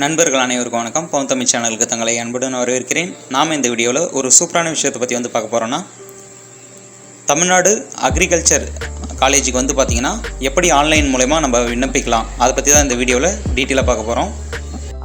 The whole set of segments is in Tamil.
நண்பர்கள் அனைவருக்கும் வணக்கம். பவுன்தமிழ் சேனலுக்கு தங்களை அன்புடன் வரவேற்கிறேன். நாம் இந்த வீடியோவில் ஒரு சூப்பரான விஷயத்தை பற்றி பார்க்க போகிறோன்னா, தமிழ்நாடு அக்ரிகல்ச்சர் காலேஜுக்கு பார்த்தீங்கன்னா எப்படி ஆன்லைன் மூலமா நம்ம விண்ணப்பிக்கலாம், அதை பற்றி தான் இந்த வீடியோவில் டீட்டெயிலாக பார்க்க போகிறோம்.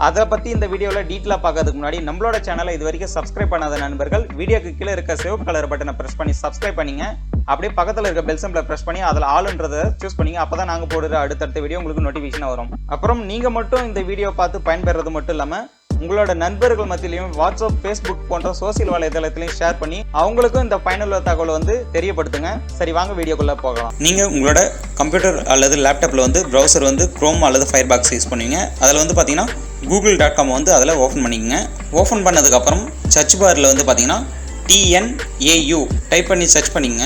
அதை பற்றி இந்த வீடியோவில் டீட்டெயிலாக பார்க்கறதுக்கு முன்னாடி நம்மளோட சேனலை இது வரைக்கும் சப்ஸ்கிரைப் பண்ணாத நண்பர்கள் வீடியோக்கு கீழே இருக்க சிவப்பு கலர் பட்டனை ப்ரெஸ் பண்ணி சப்ஸ்கிரைப் பண்ணிங்க. அப்படியே பக்கத்தில் இருக்க பெல் சிம்பலை ப்ரெஸ் பண்ணி அதில் ஆளுன்றதை சூஸ் பண்ணிங்க. அப்போ தான் நாங்கள் போடுற அடுத்தடுத்த வீடியோ உங்களுக்கு நோட்டிஃபிகேஷன் வரும். அப்புறம் நீங்கள் மட்டும் இந்த வீடியோ பார்த்து பயன்பெறது மட்டும் இல்லாமல் உங்களோட நண்பர்கள் மத்தியிலையும் வாட்ஸ்அப், ஃபேஸ்புக் போன்ற சோசியல் வலைதளத்திலையும் ஷேர் பண்ணி அவங்களுக்கும் இந்த பயனுள்ள தகவலை தெரியப்படுத்துங்க. சரி, வாங்க வீடியோக்குள்ளே போகலாம். நீங்கள் உங்களோட கம்ப்யூட்டர் அல்லது லேப்டாப்பில் ப்ரௌசர் க்ரோம் அல்லது ஃபயர்பாக்ஸ் யூஸ் பண்ணுவீங்க. அதில் பார்த்தீங்கன்னா google.com அதில் ஓப்பன் பண்ணிக்கங்க. ஓப்பன் பண்ணதுக்கப்புறம் சர்ச் பாரில் பார்த்தீங்கன்னா TNAU டைப் பண்ணி சர்ச் பண்ணிங்க.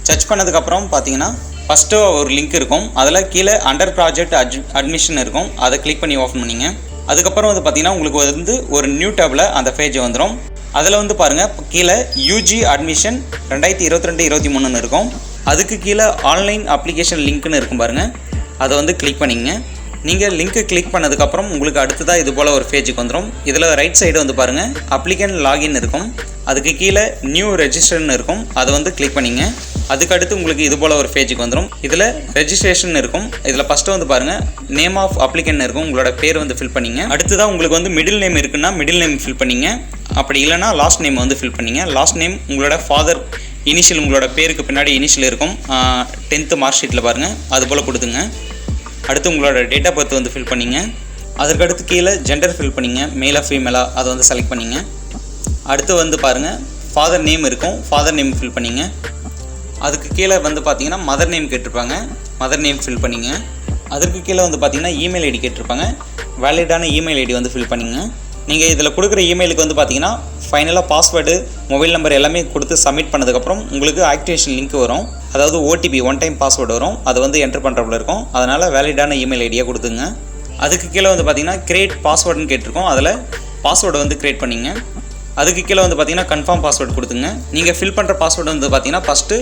சர்ச் பண்ணதுக்கப்புறம் பார்த்தீங்கன்னா ஃபஸ்ட்டு ஒரு லிங்க் இருக்கும். அதில் கீழே அண்டர் ப்ராஜெக்ட் அட்மிஷன் இருக்கும். அதை கிளிக் பண்ணி ஓப்பன் பண்ணிங்க. அதுக்கப்புறம் பார்த்தீங்கன்னா உங்களுக்கு ஒரு நியூ டேபில் அந்த பேஜ் வந்துடும். அதில் பாருங்கள், கீழே யூஜி அட்மிஷன் 2022-23 இருக்கும். அதுக்கு கீழே ஆன்லைன் அப்ளிகேஷன் லிங்க்னு இருக்கும் பாருங்கள், அதை கிளிக் பண்ணிங்க. நீங்கள் லிங்க்கு கிளிக் பண்ணதுக்கப்புறம் உங்களுக்கு அடுத்ததாக இது போல் ஒரு பேஜுக்கு வந்துடும். இதில் ரைட் சைடு பாருங்கள், அப்ளிகன் லாகின் இருக்கும். அதுக்கு கீழே நியூ ரெஜிஸ்டர்னு இருக்கும். அதை கிளிக் பண்ணிங்க. அதுக்கடுத்து உங்களுக்கு இது போல் ஒரு பேஜுக்கு வந்துடும். இதில் ரெஜிஸ்ட்ரேஷன் இருக்கும். இதில் ஃபஸ்ட்டு பாருங்கள், நேம் ஆஃப் அப்ளிகன் இருக்கும். உங்களோட பேர் ஃபில் பண்ணிங்க. அடுத்ததாக உங்களுக்கு மிடில் நேம் இருக்குன்னா மிடில் நேம் ஃபில் பண்ணிங்க. அப்படி இல்லைனா லாஸ்ட் நேம் ஃபில் பண்ணிங்க. லாஸ்ட் நேம் உங்களோட ஃபாதர் இனிஷியல், உங்களோட பேருக்கு பின்னாடி இனிஷியல் இருக்கும். 10th மார்க் ஷீட்டில் பாருங்கள், அது போல் கொடுத்துங்க. அடுத்து உங்களோட டேட் ஆஃப் பர்த் ஃபில் பண்ணிங்க. அதுக்கடுத்து கீழே ஜெண்டர் ஃபில் பண்ணிங்க, மேலா ஃபீமேலா அதை செலக்ட் பண்ணிங்க. அடுத்து பாருங்கள், ஃபாதர் நேம் இருக்கும். ஃபாதர் நேம் ஃபில் பண்ணிங்க. அதுக்கு கீழே பார்த்தீங்கன்னா மதர் நேம் கேட்டிருப்பாங்க, மதர் நேம் ஃபில் பண்ணிங்க. அதுக்கு கீழே பார்த்தீங்கன்னா இமெயில் ஐடி கேட்டிருப்பாங்க. வேலிடான இமெயில் ஐடி ஃபில் பண்ணிங்க. நீங்கள் இதில் கொடுக்குற இமெயிலுக்கு பார்த்தீங்கன்னா ஃபைனலாக பாஸ்வேர்டு, மொபைல் நம்பர் எல்லாமே கொடுத்து சப்மிட் பண்ணதுக்கப்புறம் உங்களுக்கு ஆக்டிவேஷன் லிங்க் வரும். அதாவது OTP, ஒன் டைம் பாஸ்வேர்டு வரும். அது என்டர் பண்ணுறப்பல இருக்கும். அதனால் வேலிடான இமெயில் ஐடியாக கொடுத்துங்க. அதுக்கு கீழே பார்த்தீங்கன்னா கிரியேட் பாஸ்வேர்டுன்னு கேட்டிருக்கோம். அதில் பாஸ்வேர்டு கிரியேட் பண்ணிங்க. அதுக்கு கீழே பார்த்தீங்கன்னா கன்ஃபார்ம் பாஸ்வேர்டு கொடுத்துங்க. நீங்கள் ஃபில் பண்ணுற பாஸ்வேர்டு பார்த்தீங்கன்னா ஃபஸ்ட்டு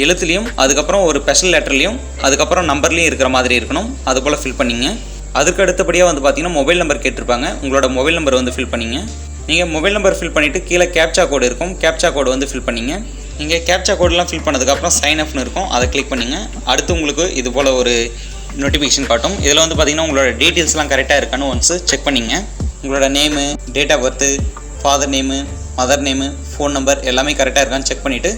எழுத்துலையும், அதுக்கப்புறம் ஒரு ஸ்பெஷல் லெட்டர்லையும், அதுக்கப்புறம் நம்பர்லையும் இருக்கிற மாதிரி இருக்கணும். அதுபோல் ஃபில் பண்ணிங்க. அதுக்கு அடுத்தபடியாக பார்த்தீங்கன்னா மொபைல் நம்பர் கேட்டிருப்பாங்க. உங்களோட மொபைல் நம்பர் ஃபில் பண்ணிங்க. நீங்கள் மொபைல் நம்பர் ஃபில் பண்ணிவிட்டு கீழே கேப்சா கோடு இருக்கும். கேப்சா கோடு ஃபில் பண்ணிங்க. நீங்கள் கேப்சா கோடெலாம் ஃபில் பண்ணதுக்கப்புறம் சைன் அப்னு இருக்கும். அதை கிளிக் பண்ணிங்க. அடுத்து உங்களுக்கு இது போல் ஒரு நோட்டிஃபிகேஷன் காட்டும். இதில் பார்த்தீங்கன்னா உங்களோட டீட்டெயில்ஸ்லாம் கரெக்டாக இருக்கான்னு ஒன்ஸ் செக் பண்ணிங்க. உங்களோட name, date of birth, father name, mother name, phone number எல்லாமே கரெக்டாக இருக்கான்னு செக் பண்ணிவிட்டு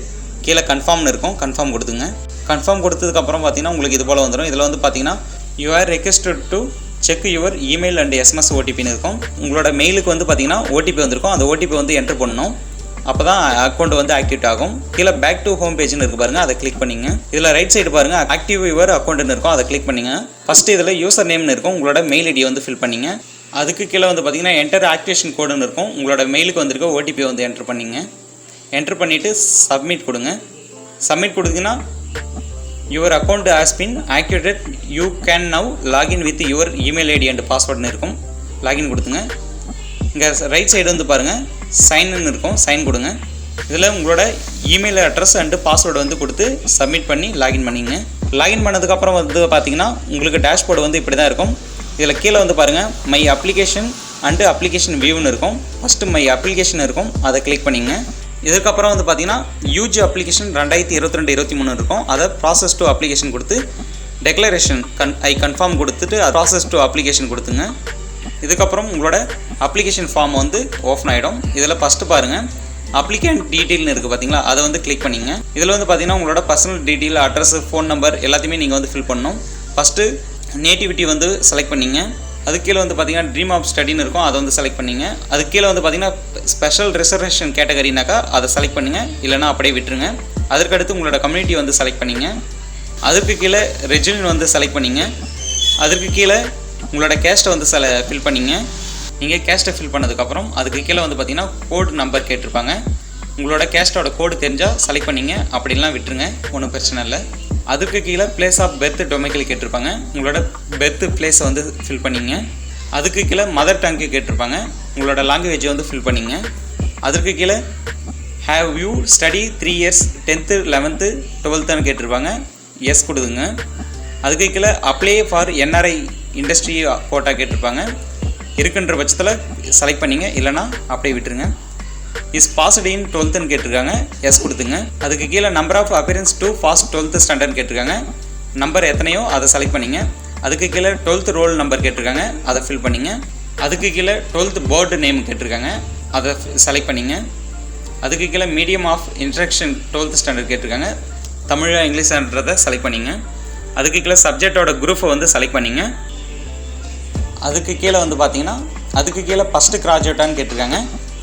கீழே கன்ஃபார்ம்னு இருக்கும். கன்ஃபார்ம் கொடுத்துங்க. கன்ஃபார்ம் கொடுத்ததுக்கப்புறம் பார்த்தீங்கன்னா உங்களுக்கு இது போல் வந்துடும். இதில் பார்த்தீங்கன்னா you are requested to check your email and SMS OTPன்னு இருக்கும். உங்களோட மெயிலுக்கு பார்த்தீங்கன்னா OTP வந்திருக்கும். அந்த OTP என்ட்ரு பண்ணணும். அப்போ தான் அக்கௌண்ட் ஆக்டிவேட் ஆகும். கீழே பேக் டு ஹோம் பேஜ்னு இருக்குது பாருங்கள், அதை கிளிக் பண்ணிங்க. இதில் ரைட் சைடு பாருங்கள், ஆக்டிவ் யுவர் அக்கௌண்ட்னு இருக்கும். அதை கிளிக் பண்ணிங்க. ஃபஸ்ட்டு இதில் யூசர் நேம்னு இருக்கும். உங்களோட மெயில் ஐடியை ஃபில் பண்ணிங்க. அதுக்கு கீழே பார்த்தீங்கன்னா என்டர் ஆக்டிவேஷன் கோடுன்னு இருக்கும். உங்களோட மெயிலுக்கு வந்திருக்க OTP என்ட்ரு பண்ணிங்க. என்ட்ரு பண்ணிவிட்டு சப்மிட் கொடுங்க. சப்மிட் கொடுத்தீங்கன்னா your account has been activated, you can now login with your email ID and பாஸ்வேர்டுன்னு இருக்கும். லாகின் கொடுத்துங்க. இங்கே ரைட் சைடு பாருங்கள், சைன்னு இருக்கும். சைன் கொடுங்க. இதில் உங்களோட இமெயில் அட்ரஸ் அண்டு பாஸ்வேர்டு கொடுத்து சப்மிட் பண்ணி லாகின் பண்ணிங்க. லாகின் பண்ணதுக்கப்புறம் பார்த்தீங்கன்னா உங்களுக்கு டேஷ்போர்டு இப்படி தான் இருக்கும். இதில் கீழே பாருங்கள், மை அப்ளிகேஷன் அண்டு அப்ளிகேஷன் வியூன்னு இருக்கும். ஃபஸ்ட்டு மை அப்ளிகேஷன் இருக்கும். அதை கிளிக் பண்ணிங்க. இதுக்கப்புறம் பார்த்தீங்கன்னா யூஜி அப்ளிகேஷன் 2022-23 இருக்கும். அதை ப்ராசஸ் டு அப்ளிகேஷன் கொடுத்து டெக்ளரேஷன் ஐ கன்ஃபார்ம் கொடுத்துட்டு ப்ராசஸ் டு அப்ளிகேஷன் கொடுத்துங்க. இதுக்கப்புறம் உங்களோட அப்ளிகேஷன் ஃபார்ம் ஓப்பன் ஆகிடும். இதில் ஃபஸ்ட்டு பாருங்கள், அப்ளிகேண்ட் டீட்டெயில்னு இருக்குது பார்த்தீங்களா, அதை கிளிக் பண்ணிங்க. இதில் பார்த்தீங்கன்னா உங்களோட personal detail, address, phone number எல்லாத்தையுமே நீங்கள் ஃபில் பண்ணணும். ஃபஸ்ட்டு நேட்டிவிட்டி செலக்ட் பண்ணிங்க. அதுக்கு கீழே பார்த்தீங்கன்னா ட்ரீம் ஆஃப் ஸ்டடின்னு இருக்கும். அதை செலக்ட் பண்ணிங்க. அதுக்கு கீழே பார்த்தீங்கன்னா ஸ்பெஷல் ரிசர்வேஷன் கேட்டகரினாக்கா அதை செலக்ட் பண்ணுங்க, இல்லைனா அப்படியே விட்டுருங்க. அதற்கடுத்து உங்களோட கம்யூனிட்டி செலக்ட் பண்ணிங்க. அதுக்கு கீழே ரெஜின் செலக்ட் பண்ணிங்க. அதுக்கு கீழே உங்களோட கேஸ்ட்டை ஃபில் பண்ணிங்க. நீங்கள் கேஸ்ட்டை ஃபில் பண்ணதுக்கப்புறம் அதுக்கு கீழே பார்த்தீங்கன்னா கோடு நம்பர் கேட்டிருப்பாங்க. உங்களோட கேஸ்ட்டோட கோடு தெரிஞ்சால் செலக்ட் பண்ணிங்க, அப்படின்லாம் விட்டுருங்க, ஒன்றும் பிரச்சனை இல்லை. அதுக்கு கீழே பிளேஸ் ஆஃப் பெர்த் டொமைக்கல் கேட்டிருப்பாங்க. உங்களோட பெர்த் பிளேஸை ஃபில் பண்ணிங்க. அதுக்கு கீழே மதர் டங்கு கேட்டிருப்பாங்க. உங்களோட லாங்குவேஜை ஃபில் பண்ணிங்க. அதுக்கு கீழே have you study 3 years 10th 11th 12th கேட்டிருப்பாங்க. எஸ் கொடுங்க. அதுக்கு கீழே apply for NRI industry quota கேட்டிருப்பாங்க. இருக்குன்ற பட்சத்தில் செலக்ட் பண்ணிங்க, இல்லைனா அப்படியே விட்டுருங்க. இஸ் பாஸ்டு இன் 12ன்னு கேட்டிருக்காங்க, எஸ் கொடுத்துங்க. அதுக்கு கீழே number of appearance to pass 12th ஸ்டாண்டர்ட்னு கேட்டிருக்காங்க, நம்பர் எத்தனையோ அதை செலக்ட் பண்ணிங்க. அதுக்கு கீழே 12th ரோல் நம்பர் கேட்டிருக்காங்க, அதை ஃபில் பண்ணிங்க. அதுக்கு கீழே 12th போர்டு நேம் கேட்டிருக்காங்க, அதை செலக்ட் பண்ணிங்க. அதுக்கு கீழே medium of instruction 12th standard கேட்டிருக்காங்க, தமிழா இங்கிலீஷ்ன்றதை செலக்ட் பண்ணிங்க. அதுக்கு கீழே சப்ஜெக்டோட குரூப்பை வந்து செலக்ட் பண்ணிங்க. அதுக்கு கீழே வந்து பார்த்தீங்கன்னா அதுக்கு கீழே ஃபஸ்ட்டு கிராஜுவேட்டான்னு கேட்டிருக்காங்க,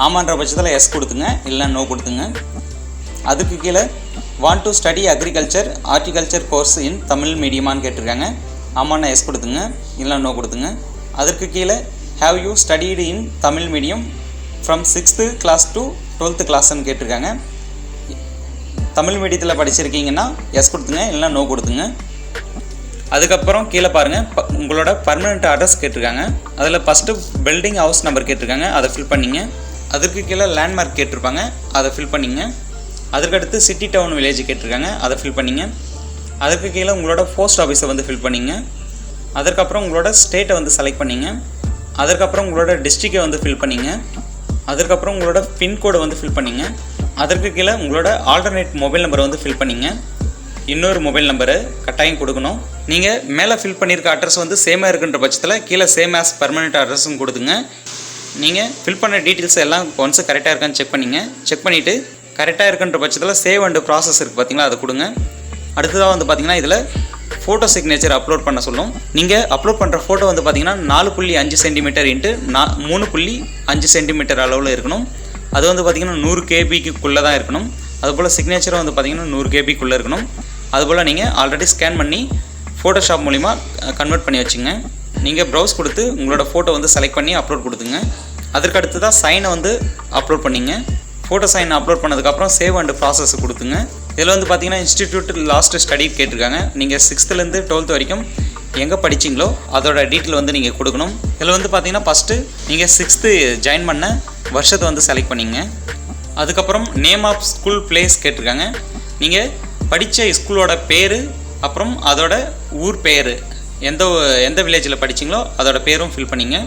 ஆமான்ற பட்சத்தில் எஸ் கொடுத்துங்க, இல்லை நோ கொடுத்துங்க. அதுக்கு கீழே want to study agriculture horticulture course in Tamil மீடியமானு கேட்டிருக்காங்க, ஆமான்னா எஸ் கொடுத்துங்க, இல்லை நோ கொடுத்துங்க. அதற்கு கீழே have you studied in Tamil medium from 6th class to 12th classன்னு கேட்டிருக்காங்க, தமிழ் மீடியத்தில் படிச்சிருக்கீங்கன்னா எஸ் கொடுத்துங்க, இல்லை நோ கொடுத்துங்க. அதுக்கப்புறம் கீழே பாருங்கள், உங்களோட பர்மனெண்ட் அட்ரஸ் கேட்டிருக்காங்க, அதில் ஃபஸ்ட்டு பில்டிங் ஹவுஸ் நம்பர் கேட்டிருக்காங்க, அதை ஃபில் பண்ணிங்க. அதற்கு கீழே லேண்ட்மார்க் கேட்டிருப்பாங்க, அதை ஃபில் பண்ணிங்க. அதுக்கடுத்து சிட்டி டவுன் வில்லேஜ் கேட்டிருக்காங்க, அதை ஃபில் பண்ணிங்க. அதுக்கு கீழே உங்களோட போஸ்ட் ஆஃபீஸை வந்து ஃபில் பண்ணிங்க. அதுக்கப்புறம் உங்களோட ஸ்டேட்டை வந்து செலக்ட் பண்ணிங்க. அதுக்கப்புறம் உங்களோட டிஸ்ட்ரிக்டை வந்து ஃபில் பண்ணிங்க. அதுக்கப்புறம் உங்களோட பின்கோடை வந்து ஃபில் பண்ணிங்க. அதற்கு கீழே உங்களோட ஆல்டர்னேட் மொபைல் நம்பரை வந்து ஃபில் பண்ணிங்க. இன்னொரு மொபைல் நம்பரு கட்டாயம் கொடுக்கணும். நீங்கள் மேலே ஃபில் பண்ணியிருக்க அட்ரஸ் வந்து சேமாக இருக்குன்ற பட்சத்தில் கீழே சேம் ஆஸ் பர்மனெண்ட் அட்ரஸும் கொடுத்துங்க. நீங்கள் ஃபில் பண்ண டீட்டெயில்ஸ் எல்லாம் ஒன்ஸ் கரெக்டாக இருக்கான்னு செக் பண்ணிங்க. செக் பண்ணிவிட்டு கரெக்டாக இருக்குன்ற பட்சத்தில் சேவ் அண்ட் ப்ராசஸ் இருக்குது பார்த்தீங்களா, அதை கொடுங்க. அடுத்ததாக வந்து பார்த்திங்கன்னா இதில் ஃபோட்டோ சிக்னேச்சர் அப்லோட் பண்ண சொல்லும். நீங்கள் அப்லோட் பண்ணுற ஃபோட்டோ வந்து பார்த்திங்கன்னா 4.5 சென்டிமீட்டர் இன்ட்டு 3.5 சென்டிமீட்டர் அளவில் இருக்கணும். அது வந்து பார்த்திங்கன்னா 100 KBக்குள்ளே தான் இருக்கணும். அதுபோல் சிக்னேச்சரும் வந்து பார்த்திங்கன்னா 100 KBக்குள்ளே இருக்கணும். அதுபோல் நீங்கள் ஆல்ரெடி ஸ்கேன் பண்ணி ஃபோட்டோஷாப் மூலிமா கன்வெர்ட் பண்ணி வச்சுங்க. நீங்கள் ப்ரௌஸ் கொடுத்து உங்களோட ஃபோட்டோ வந்து செலக்ட் பண்ணி அப்லோட் கொடுத்துங்க. அதற்கு அடுத்து தான் சைனை வந்து அப்லோட் பண்ணிங்க. ஃபோட்டோ சைன் அப்லோட் பண்ணதுக்கப்புறம் சேவ் அண்ட் ப்ராசஸ் கொடுத்துங்க. இதில் வந்து பார்த்தீங்கன்னா இன்ஸ்டிடியூட் லாஸ்ட் ஸ்டடி கேட்டிருக்காங்க. நீங்கள் 6th-லேருந்து 12th வரைக்கும் எங்கே படிச்சிங்களோ அதோட டீட்டெயில் வந்து நீங்கள் கொடுக்கணும். இதில் வந்து பார்த்தீங்கன்னா ஃபஸ்ட்டு நீங்கள் 6th ஜாயின் பண்ண வருஷத்தை வந்து செலக்ட் பண்ணிங்க. அதுக்கப்புறம் நேம் ஆஃப் ஸ்கூல் பிளேஸ் கேட்டிருக்காங்க. நீங்கள் படித்த ஸ்கூலோட பேர், அப்புறம் அதோட ஊர் பேர், எந்த வில்லேஜில் படிச்சிங்களோ அதோட பேரும் ஃபில் பண்ணிங்க.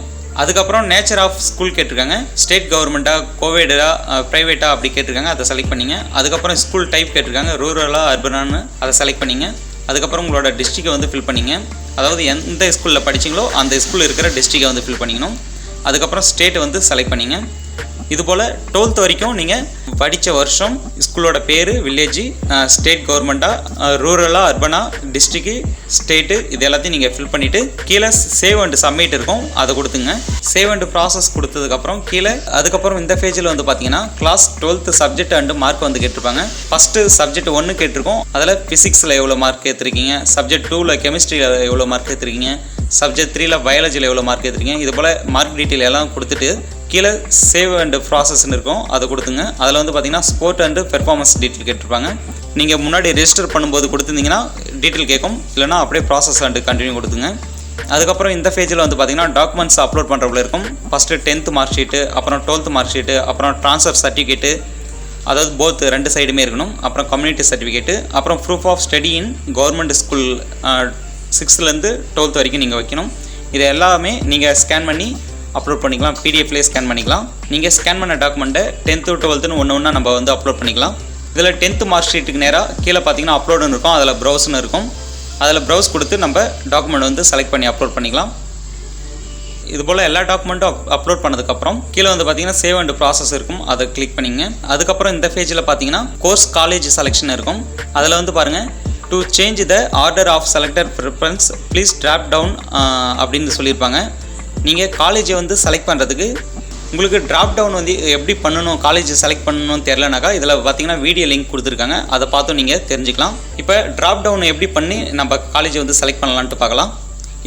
அதுக்கப்புறம் நேச்சர் ஆஃப் ஸ்கூல் கேட்டிருக்காங்க. ஸ்டேட் கவர்மெண்ட்டா, கோவிடா, ப்ரைவேட்டா அப்படி கேட்டிருக்காங்க, அதை செலக்ட் பண்ணிங்க. அதுக்கப்புறம் ஸ்கூல் டைப் கேட்டிருக்காங்க, ரூரலாக அர்பனான்னு, அதை செலக்ட் பண்ணிங்க. அதுக்கப்புறம் உங்களோட டிஸ்ட்ரிக்டை வந்து ஃபில் பண்ணிங்க. அதாவது எந்த ஸ்கூலில் படிச்சிங்களோ அந்த ஸ்கூலில் இருக்கிற டிஸ்ட்ரிக்டை வந்து ஃபில் பண்ணிக்கணும். அதுக்கப்புறம் ஸ்டேட்டை வந்து செலக்ட் பண்ணிங்க. இதுபோல் 12th வரைக்கும் நீங்கள் படித்த வருஷம், ஸ்கூலோட பேர், வில்லேஜ், ஸ்டேட் கவர்மெண்ட்டா, ரூரலாக அர்பனா, டிஸ்ட்ரிக்டு, ஸ்டேட்டு, இது எல்லாத்தையும் நீங்கள் ஃபில் பண்ணிவிட்டு கீழே சேவ் அண்ட் சப்மிட் இருக்கும், அதை கொடுத்துங்க. சேவ் அண்ட் ப்ராசஸ் கொடுத்ததுக்கப்புறம் கீழே அதுக்கப்புறம் இந்த பேஜில் வந்து பார்த்தீங்கன்னா class 12th subject and mark வந்து கேட்டிருப்பாங்க. ஃபஸ்ட்டு சப்ஜெக்ட் 1 கேட்டிருக்கோம், அதில் ஃபிசிக்ஸில் எவ்வளோ மார்க் எடுத்துருக்கீங்க, சப்ஜெக்ட் 2ல் கெமிஸ்ட்ரியில் எவ்வளோ மார்க் எடுத்துருக்கீங்க, சப்ஜெக்ட் 3ல் பயாலஜியில் எவ்வளோ மார்க் எடுத்துருக்கீங்க. இது போல் மார்க் டீட்டெயில் எல்லாம் கொடுத்துட்டு கீழே சேவ் அண்ட் ப்ராசஸ்ன்னு இருக்கும், அதை கொடுத்துங்க. அதில் வந்து பார்த்தீங்கன்னா ஸ்போர்ட் அண்டு பெர்ஃபார்மன்ஸ் டீட்டெயில் கேட்டிருப்பாங்க. நீங்கள் முன்னாடி ரெஜிஸ்டர் பண்ணும்போது கொடுத்துருந்தீங்கன்னா டீட்டெயில் கேட்கும், இல்லைனா அப்படியே ப்ராசஸ் அண்டு கண்டினியூ கொடுத்துங்க. அதுக்கப்புறம் இந்த பேஜில் வந்து பார்த்தீங்கன்னா டாக்குமெண்ட்ஸ் அப்லோட் பண்ணுறவங்க இருக்கும். ஃபஸ்ட்டு 10th மார்க் ஷீட்டு, அப்புறம் 12th மார்க் ஷீட்டு, அப்புறம் ட்ரான்ஸ்ஃபர் சர்டிஃபிகேட்டு, அதாவது போத் 2 சைடுமே இருக்கணும். அப்புறம் கம்யூனிட்டி சர்டிஃபிகேட்டு, அப்புறம் proof of study in government school 6th-லேருந்து 12th வரைக்கும் நீங்கள் வைக்கணும். இதை எல்லாமே நீங்கள் ஸ்கேன் பண்ணி அப்லோட் பண்ணிக்கலாம். பிடிஎஃப்லேயே ஸ்கேன் பண்ணிக்கலாம். நீங்கள் ஸ்கேன் பண்ண டாக்குமெண்ட்டை 10th 12th ஒன்று நம்ம வந்து அப்லோட் பண்ணிக்கலாம். இதில் 10th மார்க் ஷீட்டுக்கு நேராக கீழே பார்த்தீங்கன்னா அப்லோடுன்னு இருக்கும், அதில் ப்ரௌஸ்னு இருக்கும். அதில் ப்ரௌஸ் கொடுத்து நம்ம டாக்குமெண்ட் வந்து செலக்ட் பண்ணி அப்லோட் பண்ணிக்கலாம். இதுபோல் எல்லா டாக்குமெண்ட்டும் அப்லோட் பண்ணதுக்கப்புறம் கீழே வந்து பார்த்தீங்கன்னா சேவ் அண்ட் ப்ராசஸ் இருக்கும், அதை கிளிக் பண்ணிங்க. அதுக்கப்புறம் இந்த பேஜில் பார்த்தீங்கன்னா கோர்ஸ் காலேஜ் செலெக்ஷன் இருக்கும். அதில் வந்து பாருங்கள், to change the order of selected preference please drop down அப்படின்னு சொல்லியிருப்பாங்க. நீங்கள் காலேஜை வந்து செலக்ட் பண்ணுறதுக்கு உங்களுக்கு ட்ராப் டவுன் வந்து எப்படி பண்ணணும், காலேஜ் செலக்ட் பண்ணணும்னு தெரிலனாக்கா இதில் பார்த்தீங்கன்னா வீடியோ லிங்க் கொடுத்துருக்காங்க, அதை பார்த்து நீங்கள் தெரிஞ்சுக்கலாம். இப்போ ட்ராப் டவுன் எப்படி பண்ணி நம்ம காலேஜை வந்து செலக்ட் பண்ணலான்ட்டு பார்க்கலாம்.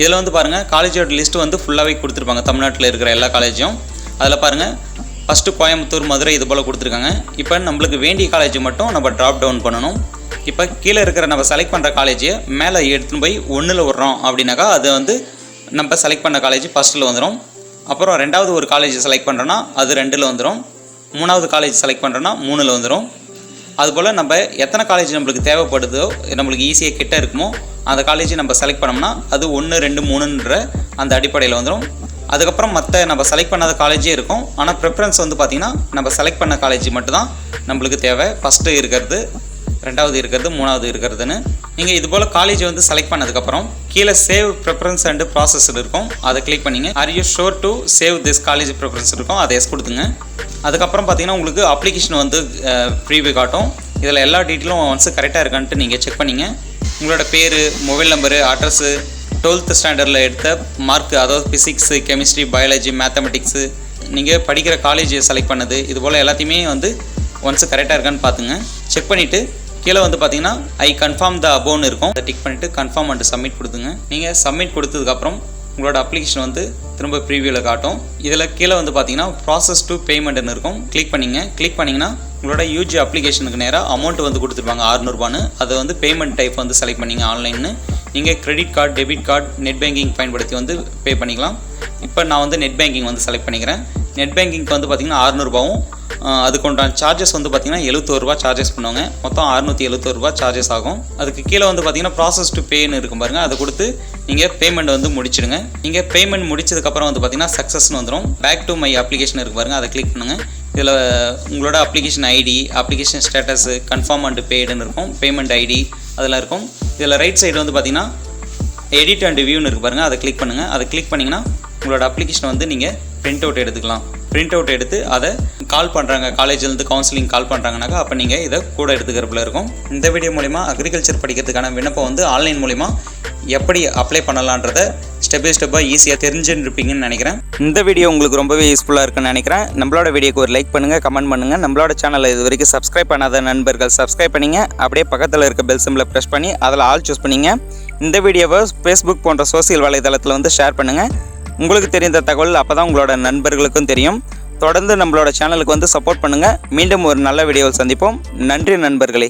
இதில் வந்து பாருங்கள், காலேஜோட லிஸ்ட்டு வந்து ஃபுல்லாகவே கொடுத்துருப்பாங்க, தமிழ்நாட்டில் இருக்கிற எல்லா காலேஜும். அதில் பாருங்கள், ஃபஸ்ட்டு கோயம்புத்தூர், மதுரை இது போல் கொடுத்துருக்காங்க. இப்போ நம்மளுக்கு வேண்டிய காலேஜ் மட்டும் நம்ம ட்ராப் டவுன் பண்ணணும். இப்போ கீழே இருக்கிற நம்ம செலக்ட் பண்ணுற காலேஜை மேலே எடுத்துன்னு போய் 1ல் விட்றோம் அப்படின்னாக்கா அது வந்து நம்ம செலக்ட் பண்ண காலேஜ் ஃபஸ்ட்டில் வந்துடும். அப்புறம் 2வது ஒரு காலேஜ் செலக்ட் பண்ணுறோன்னா அது 2ல் வந்துடும். 3வது காலேஜ் செலக்ட் பண்ணுறோன்னா 3ல் வந்துடும். அதுபோல் நம்ம எத்தனை காலேஜ் நம்மளுக்கு தேவைப்படுதோ, நம்மளுக்கு ஈஸியாக கிட்ட இருக்குமோ அந்த காலேஜ் நம்ம செலக்ட் பண்ணோம்னா அது 1, 2, 3ன்ற அந்த அடிப்படையில் வந்துடும். அதுக்கப்புறம் மற்ற நம்ம செலக்ட் பண்ணாத காலேஜே இருக்கும். ஆனால் ப்ரிஃபரன்ஸ் வந்து பார்த்திங்கன்னா நம்ம செலக்ட் பண்ண காலேஜ் மட்டும்தான் நம்மளுக்கு தேவை. ஃபஸ்ட்டு இருக்கிறது, ரெண்டாவது இருக்கிறது, மூணாவது இருக்கிறதுன்னு. நீங்கள் இதுபோல் காலேஜ் வந்து செலக்ட் பண்ணதுக்கப்புறம் கீழே சேவ் ப்ரிஃபரன்ஸ் அண்டு ப்ராசஸ் இருக்கும், அதை கிளிக் பண்ணிங்க. Are you sure to save this college preference இருக்கும், அதை எஸ் கொடுத்துங்க. அதுக்கப்புறம் பார்த்தீங்கன்னா உங்களுக்கு அப்ளிகேஷன் வந்து ப்ரீவியூ காட்டும். இதில் எல்லா டீட்டெயிலும் ஒன்ஸ் கரெக்டாக இருக்கான்ட்டு நீங்கள் செக் பண்ணிங்க. உங்களோட பேர், மொபைல் நம்பரு, அட்ரஸு, 12th ஸ்டாண்டர்டில் எடுத்த மார்க்கு, அதாவது ஃபிசிக்ஸு, கெமிஸ்ட்ரி, பயாலஜி, மேத்தமெட்டிக்ஸு, நீங்கள் படிக்கிற காலேஜ் செலக்ட் பண்ணது, இது போல் எல்லாத்தையுமே வந்து ஒன்ஸ் கரெக்டாக இருக்கான்னு பார்த்துங்க. செக் பண்ணிவிட்டு கீழே வந்து பார்த்தீங்கன்னா ஐ கன்ஃபார்ம் த அபோவ்னு இருக்கும், அதை டிக் பண்ணிவிட்டு கன்ஃபார்ம் அண்ட் சப்மிட் கொடுத்துங்க. நீங்கள் சப்மிட் கொடுத்ததுக்கப்புறம் உங்களோட அப்ளிகேஷன் வந்து திரும்ப ப்ரீவியூவில் காட்டும். இதில் கீழே வந்து பார்த்தீங்கன்னா ப்ராசஸ் டு பேமெண்ட்னு இருக்கும், கிளிக் பண்ணிங்க. கிளிக் பண்ணிங்கன்னா உங்களோட யூஜி அப்ளிகேஷனுக்கு நேராக அமௌண்ட் வந்து கொடுத்துருப்பாங்க 600 ரூபான்னு. அதை வந்து பேமெண்ட் டைப் வந்து செலக்ட் பண்ணிங்க ஆன்லைன்னு. நீங்கள் credit card, debit card, net banking பயன்படுத்தி வந்து பே பண்ணிக்கலாம். இப்போ நான் வந்து நெட் பேங்கிங் வந்து செலக்ட் பண்ணிக்கிறேன். நெட் பேங்கிங்க்கு வந்து பார்த்திங்கன்னா 600 ரூபாவும், அதுக்குண்டான சார்ஜஸ் வந்து பார்த்திங்கன்னா 71 ரூபா சார்ஜஸ் பண்ணுவாங்க. மொத்தம் 671 ரூபா சார்ஜஸ் ஆகும். அதுக்கு கீழே வந்து பார்த்திங்கன்னா ப்ராசஸ் டு பேன்னு இருக்கும் பாருங்கள், அதை கொடுத்து நீங்கள் பேமெண்ட் வந்து முடிச்சிடுங்க. நீங்கள் பேமெண்ட் முடிச்சதுக்கப்புறம் வந்து பார்த்திங்கன்னா சக்ஸஸ்னு வந்துடும். பேக் டு மை அப்ளிகேஷன் இருக்குது பாருங்கள், அதை கிளிக் பண்ணுங்கள். இதில் உங்களோட application ID, application status, confirm and பேடுன்னு இருக்கும், பேமெண்ட் ஐடி அதெல்லாம் இருக்கும். இதில் ரைட் சைடு வந்து பார்த்திங்கன்னா எடிட் அண்ட் வியூன்னு இருக்குது பாருங்கள், அதை கிளிக் பண்ணுங்கள். அதை கிளிக் பண்ணிங்கன்னா உங்களோட அப்ளிகேஷன் வந்து நீங்கள் பிரிண்ட் அவுட் எடுத்துக்கலாம். பிரிண்ட் அவுட் எடுத்து அதை கால் பண்ணுறாங்க, காலேஜ்லேருந்து கவுன்சிலிங் கால் பண்ணுறாங்கனாக்கா அப்போ நீங்கள் இதை கூட எடுத்துக்கிறப்பில் இருக்கும். இந்த வீடியோ மூலிமா அக்ரிகல்ச்சர் படிக்கிறதுக்கான விண்ணப்பம் வந்து ஆன்லைன் மூலிமா எப்படி அப்ளை பண்ணலான்றதை ஸ்டெப் பை ஸ்டெப்பாக ஈஸியாக தெரிஞ்சுருப்பீங்கன்னு நினைக்கிறேன். இந்த வீடியோ உங்களுக்கு ரொம்பவே யூஸ்ஃபுல்லாக இருக்குன்னு நினைக்கிறேன். நம்மளோட வீடியோக்கு ஒரு லைக் பண்ணுங்கள், கமெண்ட் பண்ணுங்கள். நம்மளோட சேனலை இது வரைக்கும் சப்ஸ்கிரைப் பண்ணாத நண்பர்கள் சப்ஸ்கிரைப் பண்ணிங்க. அப்படியே பக்கத்தில் இருக்க பெல் சிம்பிளை ப்ரெஸ் பண்ணி அதில் ஆல் சூஸ் பண்ணிங்க. இந்த வீடியோவை ஃபேஸ்புக் போன்ற சோசியல் வலைதளத்தில் வந்து ஷேர் பண்ணுங்கள். உங்களுக்கு தெரிந்த தகவல் அப்போ தான் உங்களோட நண்பர்களுக்கும் தெரியும். தொடர்ந்து நம்மளோட சேனலுக்கு வந்து சப்போர்ட் பண்ணுங்கள். மீண்டும் ஒரு நல்ல வீடியோவில் சந்திப்போம். நன்றி நண்பர்களே.